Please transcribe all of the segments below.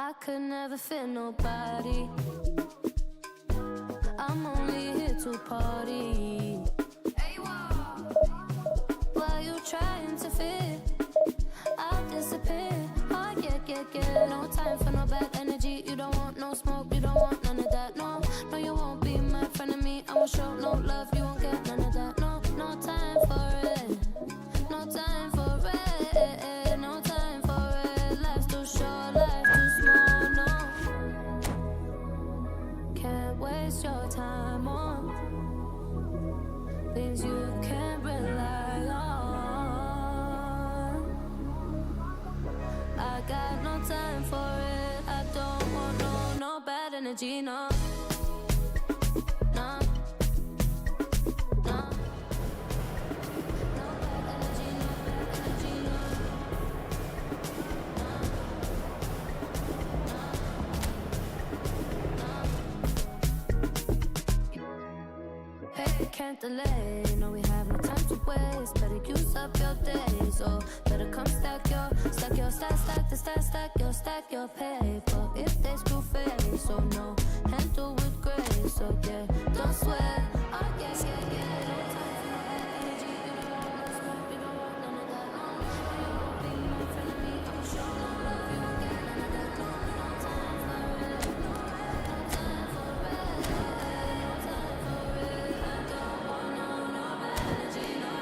I could never fit nobody. I'm only here to party. While you trying to fit, I'll disappear. Oh yeah. No time for no bad energy. You don't want no smoke, you don't want none of that. No, you won't be my friend of me. I won't show no love, you won't get none of that. No time for it. No time for it. No time for it. Life's too short, life too small. No, can't waste your time on things you can't rely on. I got no time for it. I don't want no bad energy, no. No. No. No bad energy, no bad energy, no. Hey, can't delay. No, we have no time to waste. Better use up your days, or better come stack your stack your paper. If they screw face, so no, handle with grace. So yeah, don't sweat. Oh yeah. No time for no bad energy. You don't want no smoke, you don't want none of that. No, you won't be my friend of me. I will show no love, you won't get none of that. No time for it. No time for it. No time for it. I don't want no bad energy. No.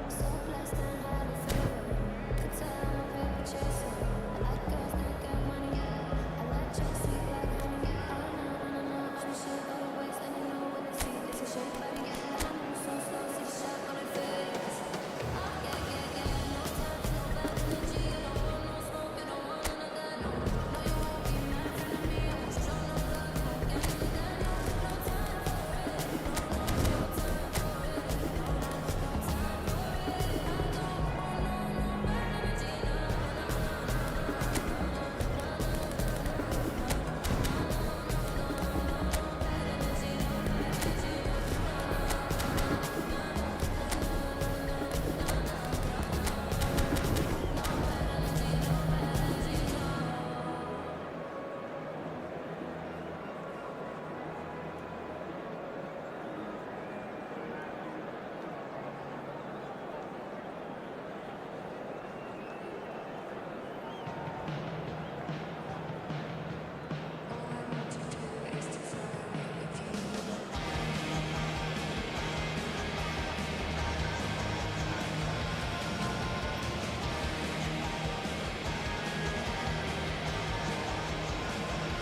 So blessed and how to feel. Could tell I'm a paper chaser. I like girls that got money. I like chicks sweet like honey. No. I'm shit on your waist and you know what they see. It's a shake body. And I move so slow, see the shot on their face. Oh yeah. No time for no bad energy. You don't want no smoke, you don't want none of that. No, you won't be my friend of me. I won't show no love, you won't get none of that. No time for it. No time for it. No time for it. I don't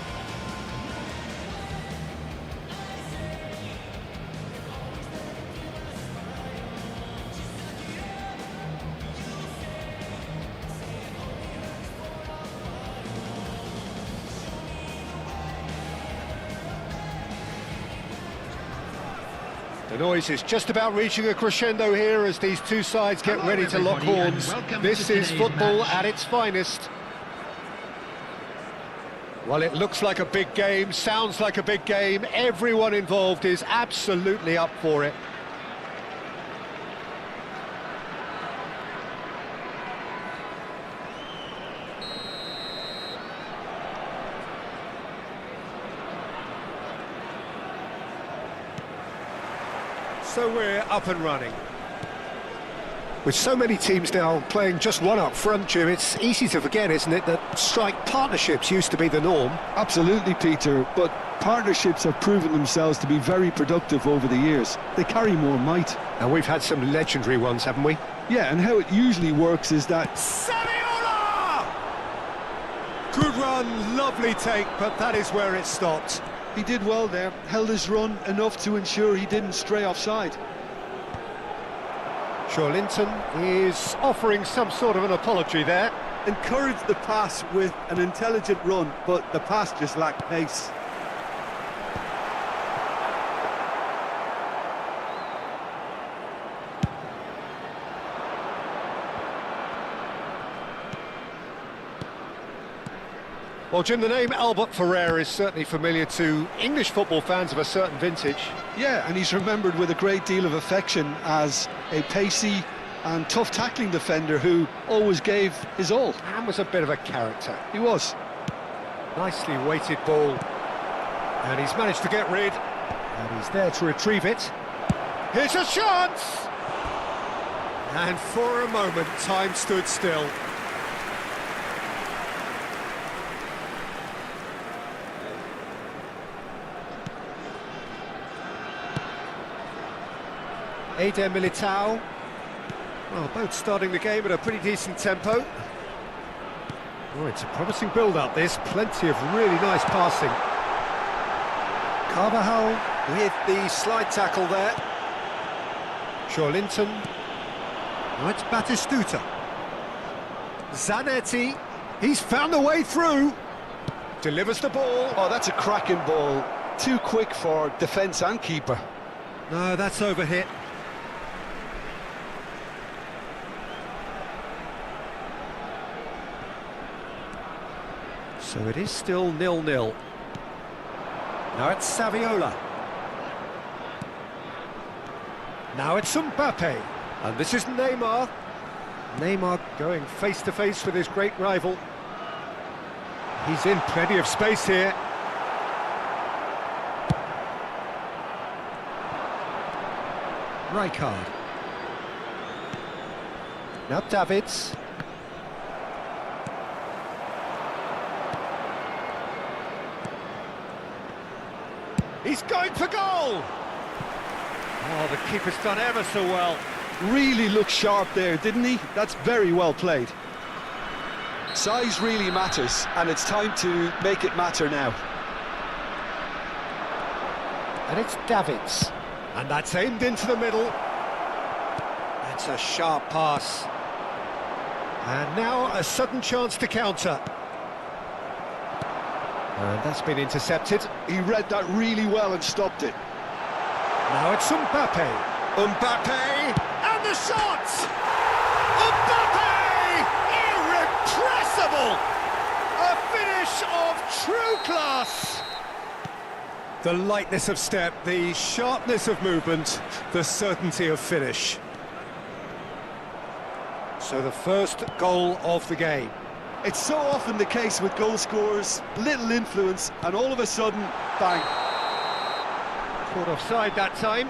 want no bad energy. No. The noise is just about reaching a crescendo here as these two sides get ready to lock horns. This is football at its finest. Well, it looks like a big game, sounds like a big game. Everyone involved is absolutely up for it. So we're up and running. With so many teams now playing just one up front, Jim, it's easy to forget, isn't it, that strike partnerships used to be the norm? Absolutely, Peter, but partnerships have proven themselves to be very productive over the years. They carry more might. And we've had some legendary ones, haven't we? Yeah, and how it usually works is that... Saviola! Good run, lovely take, but that is where it stopped. He did well there, held his run enough to ensure he didn't stray offside. Linton is offering some sort of an apology there. Encouraged the pass with an intelligent run, but the pass just lacked pace. Well, Jim, the name Albert Ferrer is certainly familiar to English football fans of a certain vintage. Yeah, and he's remembered with a great deal of affection as a pacey and tough tackling defender who always gave his all. And was a bit of a character. He was. Nicely weighted ball. And he's managed to get rid. And he's there to retrieve it. Here's a chance! And for a moment, time stood still. Eder Militao. Well, both starting the game at a pretty decent tempo. Oh, it's a promising build-up, this. Plenty of really nice passing. Carvajal with the slide tackle there. Linton. Oh, it's Batistuta. Zanetti. He's found a way through. Delivers the ball. Oh, that's a cracking ball. Too quick for defence and keeper. No, that's overhit. So it is still 0-0. Now it's Saviola. Now it's Mbappe. And this is Neymar. Neymar going face-to-face with his great rival. He's in plenty of space here. Rijkaard. Now Davids. He's going for goal! Oh, the keeper's done ever so well. Really looked sharp there, didn't he? That's very well played. Size really matters, and it's time to make it matter now. And it's Davids. And that's aimed into the middle. That's a sharp pass. And now a sudden chance to counter. And that's been intercepted. He read that really well and stopped it. Now it's Mbappe. Mbappe! And the shot! Mbappe! Irrepressible! A finish of true class! The lightness of step, the sharpness of movement, the certainty of finish. So the first goal of the game. It's so often the case with goal scorers, little influence, and all of a sudden, bang. Caught offside that time.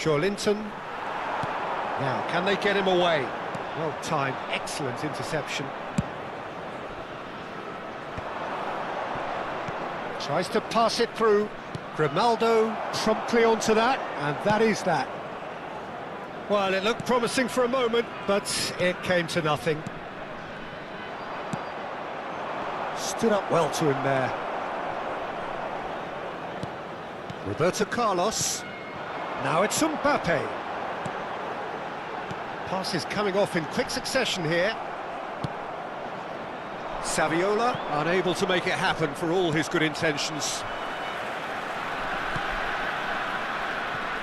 Linton. Now, can they get him away? Well timed, excellent interception. Tries to pass it through. Grimaldo promptly onto that, and that is that. Well, it looked promising for a moment, but it came to nothing. Stood up well to him there. Roberto Carlos. Now it's Mbappe. Passes coming off in quick succession here. Saviola, unable to make it happen for all his good intentions.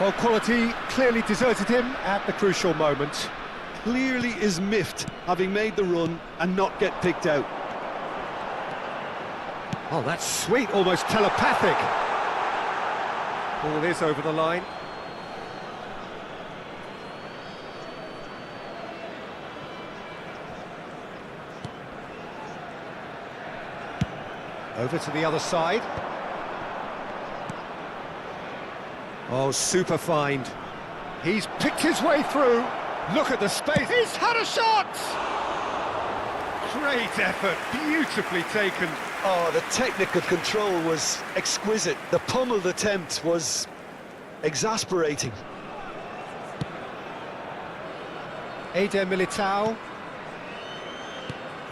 Well, quality clearly deserted him at the crucial moment. Clearly is miffed, having made the run and not get picked out. Oh, that's sweet, almost telepathic. Ball is over the line. Over to the other side. Oh, super find. He's picked his way through. Look at the space. He's had a shot! Great effort, beautifully taken. Oh, the technical control was exquisite. The pummeled attempt was exasperating. Eder Militao.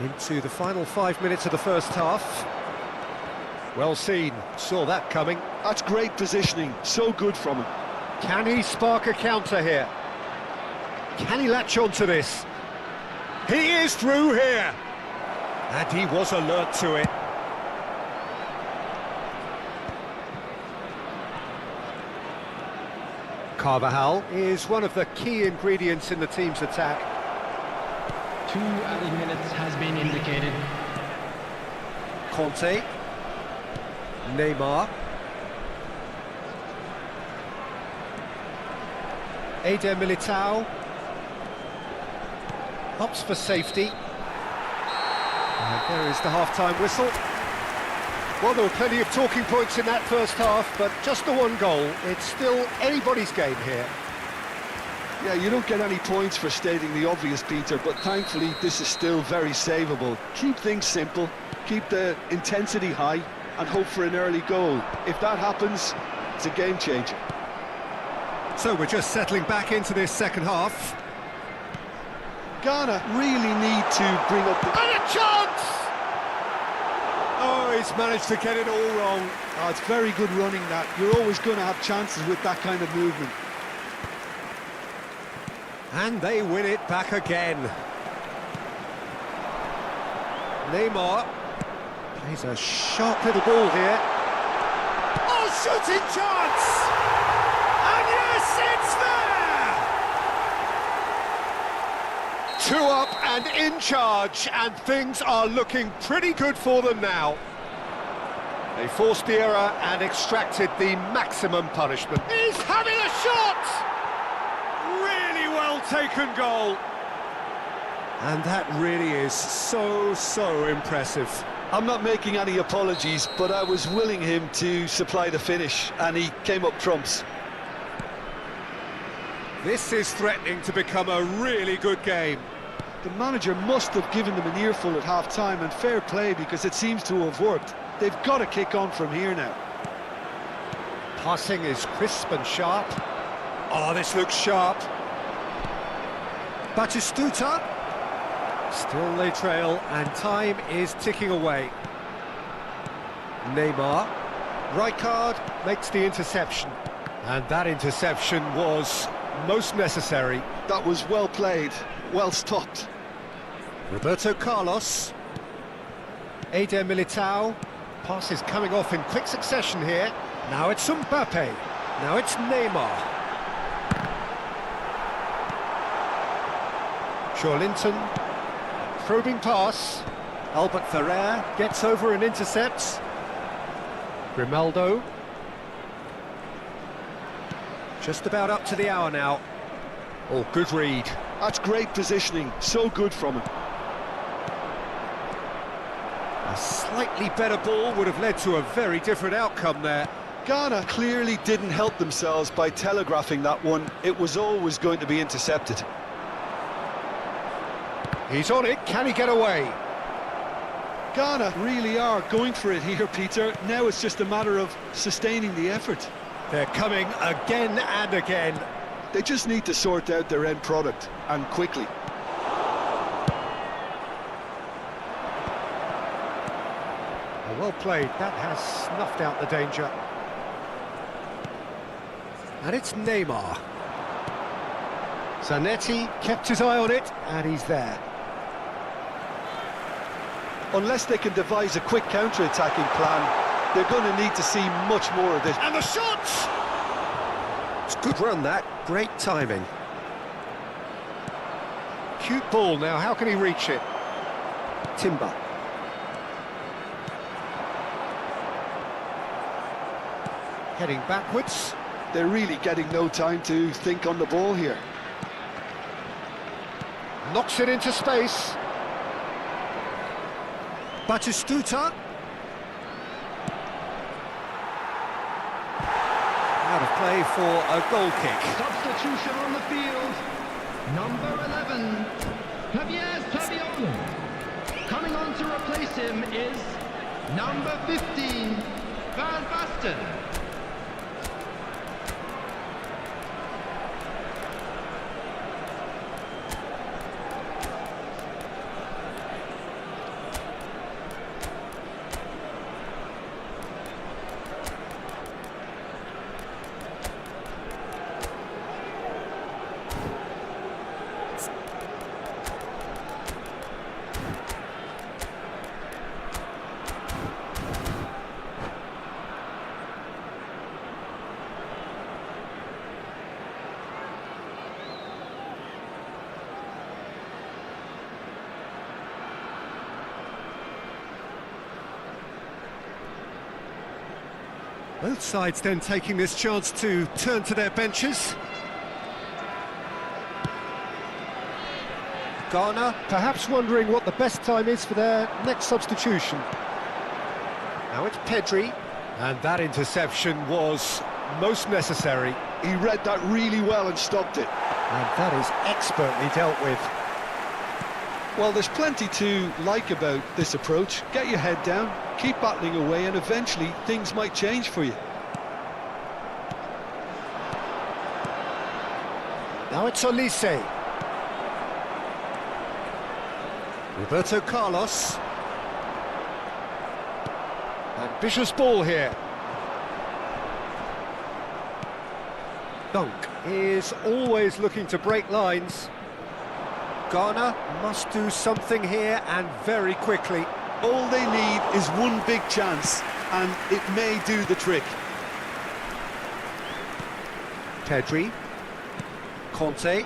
Into the final 5 minutes of the first half. Well seen, saw that coming. That's great positioning, so good from him. Can he spark a counter here? Can he latch on to this? He is through here! And he was alert to it. Carvajal is one of the key ingredients in the team's attack. 2 added minutes has been indicated. Conte. Neymar. Eder Militao. Opts for safety. And there is the half-time whistle. Well, there were plenty of talking points in that first half, but just the one goal. It's still anybody's game here. Yeah, you don't get any points for stating the obvious, Peter, but thankfully this is still very savable. Keep things simple, keep the intensity high, and hope for an early goal. If that happens, it's a game changer. So we're just settling back into this second half. Ghana really need to bring up the... And a chance! Oh, he's managed to get it all wrong. Oh, it's very good running that. You're always going to have chances with that kind of movement. And they win it back again. Neymar plays a sharp little ball here. Oh, shooting chance! And yes, it's there! 2 up and in charge, and things are looking pretty good for them now. They forced the error and extracted the maximum punishment. He's having a shot! Really well taken goal. And that really is so impressive. I'm not making any apologies, but I was willing him to supply the finish, and he came up trumps. This is threatening to become a really good game. The manager must have given them an earful at half-time, and fair play, because it seems to have worked. They've got to kick on from here now. Passing is crisp and sharp. Oh, this looks sharp. Batistuta. Still they trail, and time is ticking away. Neymar. Rijkaard makes the interception. And that interception was most necessary. That was well played, well stopped. Roberto Carlos. Eder Militao. Pass is coming off in quick succession here. Now it's Mbappe. Now it's Neymar. Linton. Probing pass. Albert Ferrer gets over and intercepts. Grimaldo. Just about up to the hour now. Oh, good read. That's great positioning, so good from him. A slightly better ball would have led to a very different outcome there. Ghana clearly didn't help themselves by telegraphing that one. It was always going to be intercepted. He's on it, can he get away? Ghana really are going for it here, Peter. Now it's just a matter of sustaining the effort. They're coming again and again. They just need to sort out their end product, and quickly. Well played, that has snuffed out the danger. And it's Neymar. Zanetti kept his eye on it, and he's there. Unless they can devise a quick counter-attacking plan, they're going to need to see much more of this. And the shot! It's a good run, that. Great timing. Cute ball now, how can he reach it? Timber. Heading backwards. They're really getting no time to think on the ball here. Knocks it into space. Batistuta. Out of play for a goal kick. Substitution on the field. Number 11, Javier Saviola. Coming on to replace him is number 15, Van Basten. Both sides then taking this chance to turn to their benches. Ghana perhaps wondering what the best time is for their next substitution. Now it's Pedri, and that interception was most necessary. He read that really well and stopped it. And that is expertly dealt with. Well, there's plenty to like about this approach. Get your head down, keep battling away, and eventually things might change for you. Now it's Olise. Roberto Carlos. Ambitious ball here. Dunk is always looking to break lines. Ghana must do something here, and very quickly. All they need is one big chance, and it may do the trick. Pedri. Conte.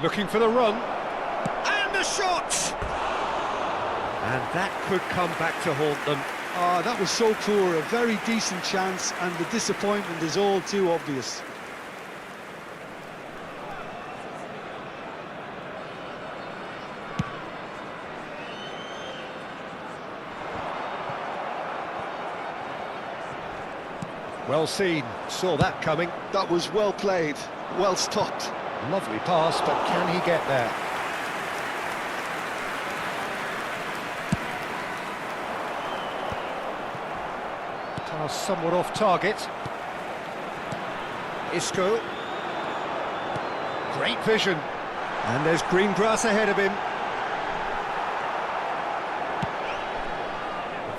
Looking for the run. And the shot! And that could come back to haunt them. Ah, that was so poor. A very decent chance, and the disappointment is all too obvious. Well seen, saw that coming. That was well played, well stopped. Lovely pass, but can he get there? Pass somewhat off target. Isco. Great vision. And there's green grass ahead of him.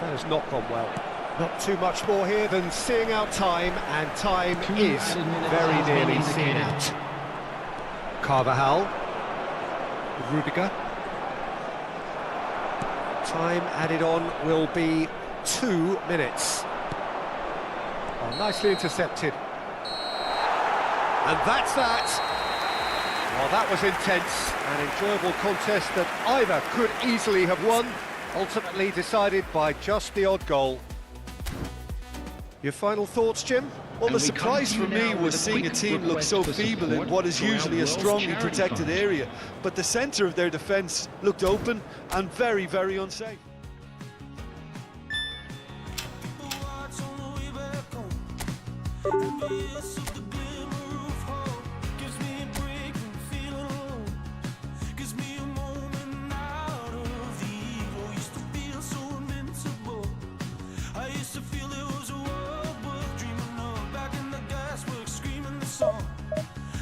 That has not gone well. Not too much more here than seeing out time, and time is very nearly seen out. Carvajal. Rudiger. Time added on will be 2 minutes. Oh, nicely intercepted. And that's that. Well, that was intense, an enjoyable contest that either could easily have won, ultimately decided by just the odd goal. Your final thoughts, Jim? Well, the surprise for me was seeing a team look so feeble in what is usually a strongly protected area, but the centre of their defence looked open and very, very unsafe.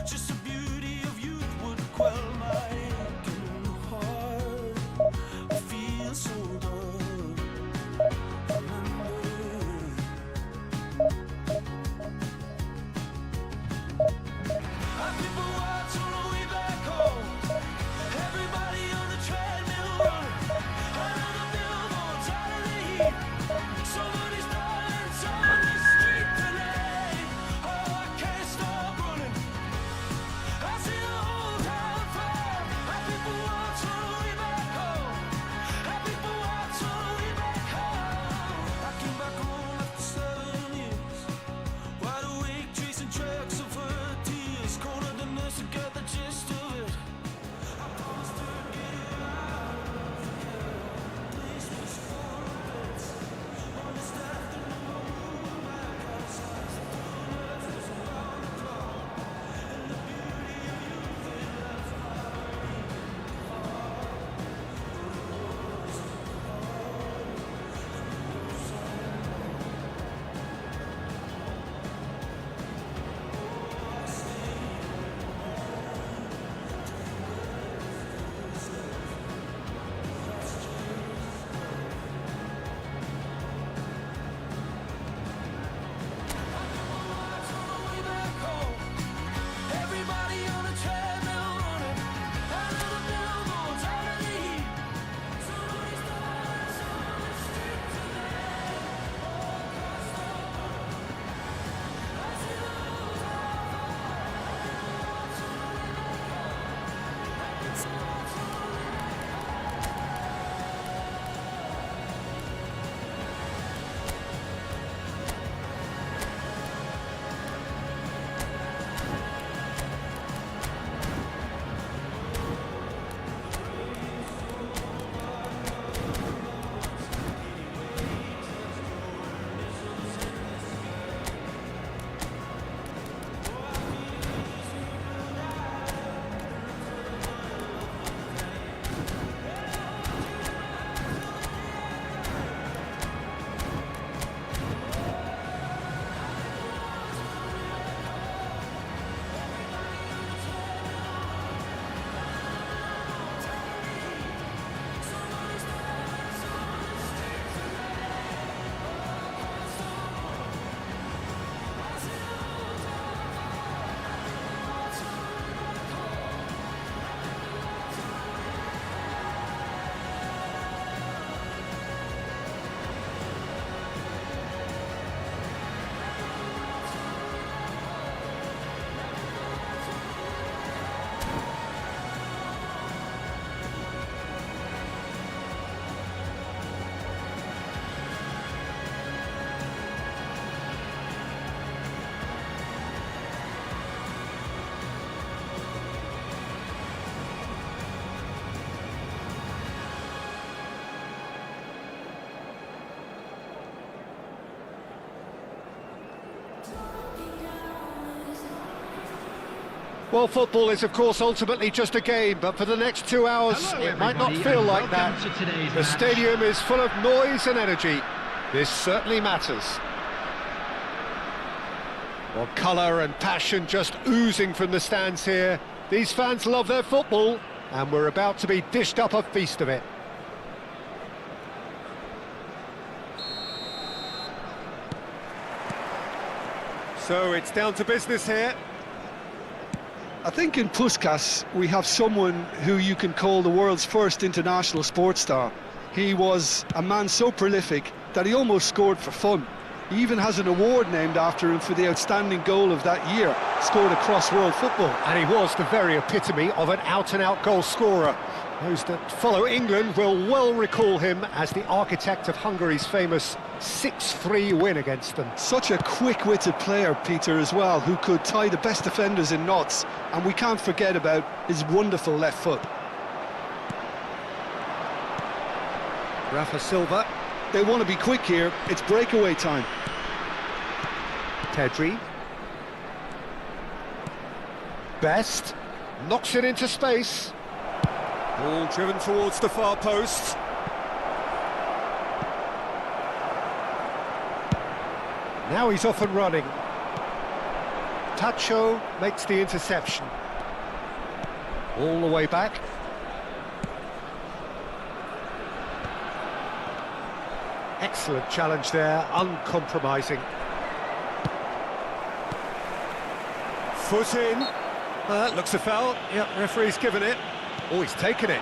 Just the beauty of youth would quell my aching heart. I feel so good. Our people watch on the way back home. Everybody on the treadmill run. Another billboard's out of the heat. Somebody's violence on the street tonight. Oh, I can't stop running. Well, football is, of course, ultimately just a game, but for the next 2 hours, Hello, it might not everybody, feel and like that. welcome to today's The match. stadium is full of noise and energy. This certainly matters. Well, colour and passion just oozing from the stands here. These fans love their football, and we're about to be dished up a feast of it. So it's down to business here. I think in Puskás we have someone who you can call the world's first international sports star. He was a man so prolific that he almost scored for fun. He even has an award named after him for the outstanding goal of that year, scored across world football. And he was the very epitome of an out-and-out goal scorer. Those that follow England will well recall him as the architect of Hungary's famous 6-3 win against them. Such a quick-witted player, Peter, as well, who could tie the best defenders in knots, and we can't forget about his wonderful left foot. Rafa Silva, They want to be quick here, it's breakaway time. Pedri. Best, knocks it into space. Ball driven towards the far post. Now he's off and running. Tacho makes the interception. All the way back. Excellent challenge there, uncompromising. Foot in. Looks a foul. Yep, referee's given it. Oh, he's taken it.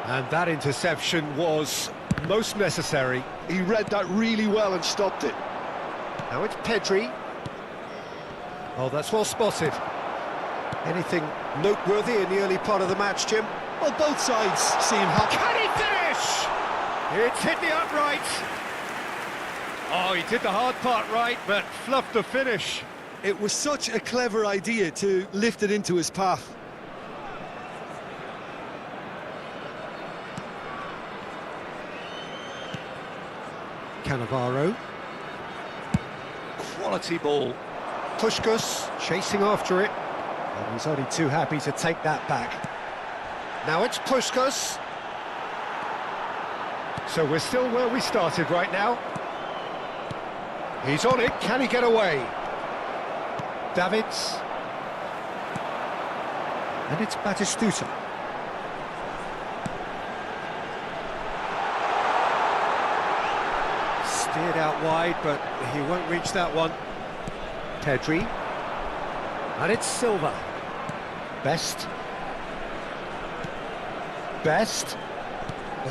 And that interception was most necessary. He read that really well and stopped it. Now it's Pedri. Oh, that's well spotted. Anything noteworthy in the early part of the match, Jim? Well, both sides seem happy. Can he finish? It's hit the upright. Oh, he did the hard part right, but fluffed the finish. It was such a clever idea to lift it into his path. Cannavaro. Quality ball. Puskás chasing after it. And he's only too happy to take that back. Now it's Puskás. So we're still where we started right now. He's on it, can he get away? Davids. And it's Batistuta. Steered out wide, but he won't reach that one. Pedri. And it's Silva. Best. Best.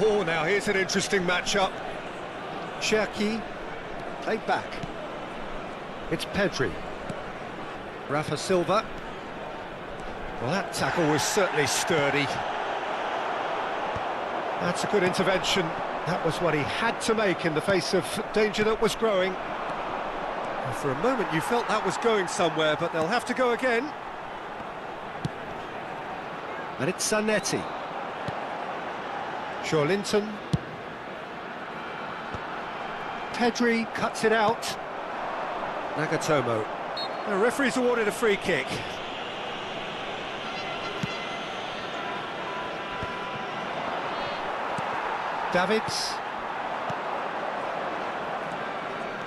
Oh, now here's an interesting matchup. Cherki, played back. It's Pedri. Rafa Silva. Well, that tackle was certainly sturdy. That's a good intervention. That was what he had to make in the face of danger that was growing. And for a moment you felt that was going somewhere, but they'll have to go again. And it's Zanetti. Linton. Pedri cuts it out. Nagatomo. The referee's awarded a free kick. Davids.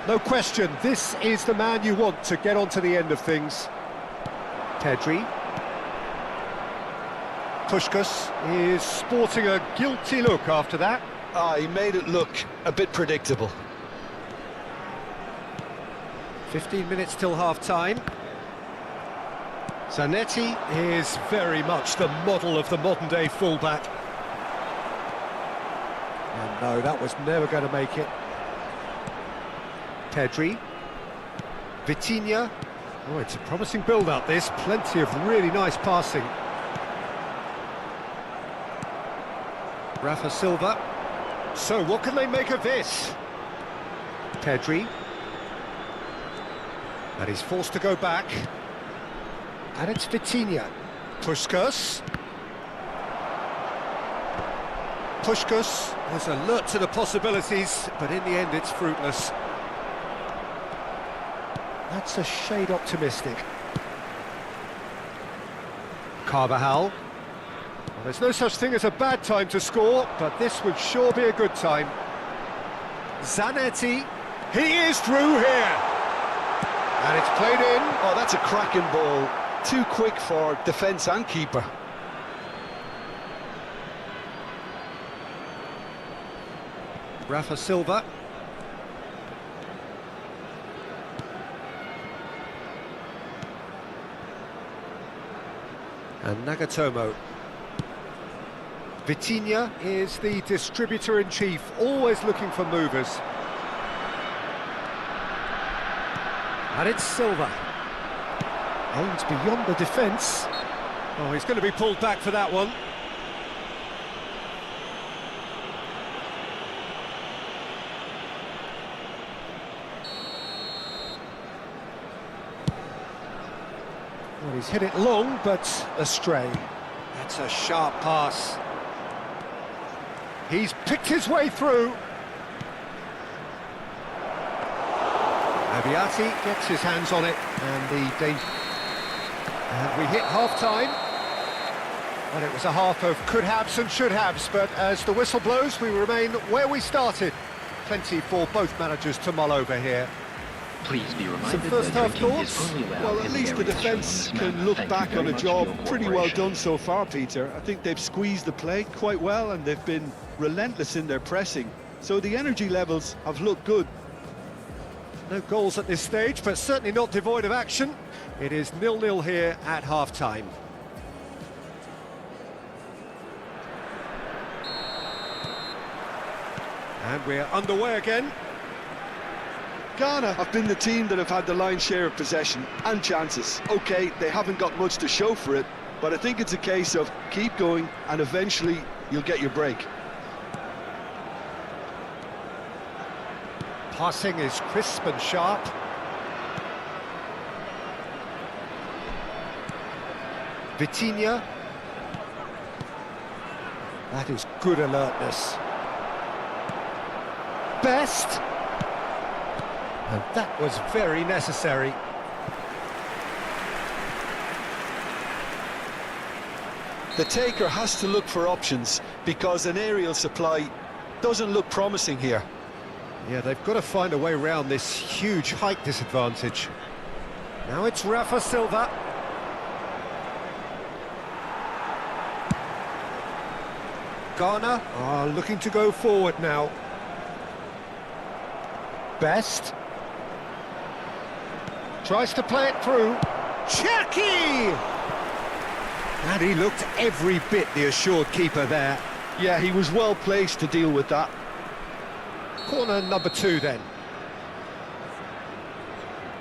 No question, this is the man you want to get onto the end of things. Pedri. Puskás is sporting a guilty look after that. He made it look a bit predictable. 15 minutes till half-time. Zanetti is very much the model of the modern-day fullback. And no, that was never going to make it. Pedri. Vitinha. Oh, it's a promising build-up, this. Plenty of really nice passing. Rafa Silva. So, what can they make of this? Pedri. And he's forced to go back. And it's Vitinha. Puskás. Puskás was alert to the possibilities, but in the end it's fruitless. That's a shade optimistic. Carvajal. Well, there's no such thing as a bad time to score, but this would sure be a good time. Zanetti. He is through here. And it's played in. Oh, that's a cracking ball. Too quick for defence and keeper. Rafa Silva. And Nagatomo. Vitinha is the distributor-in-chief, always looking for movers. And it's Silva. Aims beyond the defence. Oh, he's going to be pulled back for that one. Well, he's hit it long, but astray. That's a sharp pass. He's picked his way through. Abiati gets his hands on it, and the danger. And we hit half-time. Well, it was a half of could-haves and should-haves, but as the whistle blows, we remain where we started. Plenty for both managers to mull over here. Please be Some reminded first that half drinking thoughts? is only allowed Well, at in least the areas shown on defence this map. can look Thank you back very on a much for job your pretty well cooperation. done so far, Peter. I think they've squeezed the play quite well and they've been relentless in their pressing. So the energy levels have looked good. No goals at this stage, but certainly not devoid of action. It is 0-0 here at half-time. And we're underway again. Ghana have been the team that have had the lion's share of possession and chances. OK, they haven't got much to show for it, but I think it's a case of keep going and eventually you'll get your break. Passing is crisp and sharp. Vitinha. That is good alertness. Best. And that was very necessary. The taker has to look for options because an aerial supply doesn't look promising here. Yeah, they've got to find a way around this huge height disadvantage. Now it's Rafa Silva. Ghana are looking to go forward now. Best. Tries to play it through. Cherki! And he looked every bit the assured keeper there. Yeah, he was well placed to deal with that. Corner number 2 then.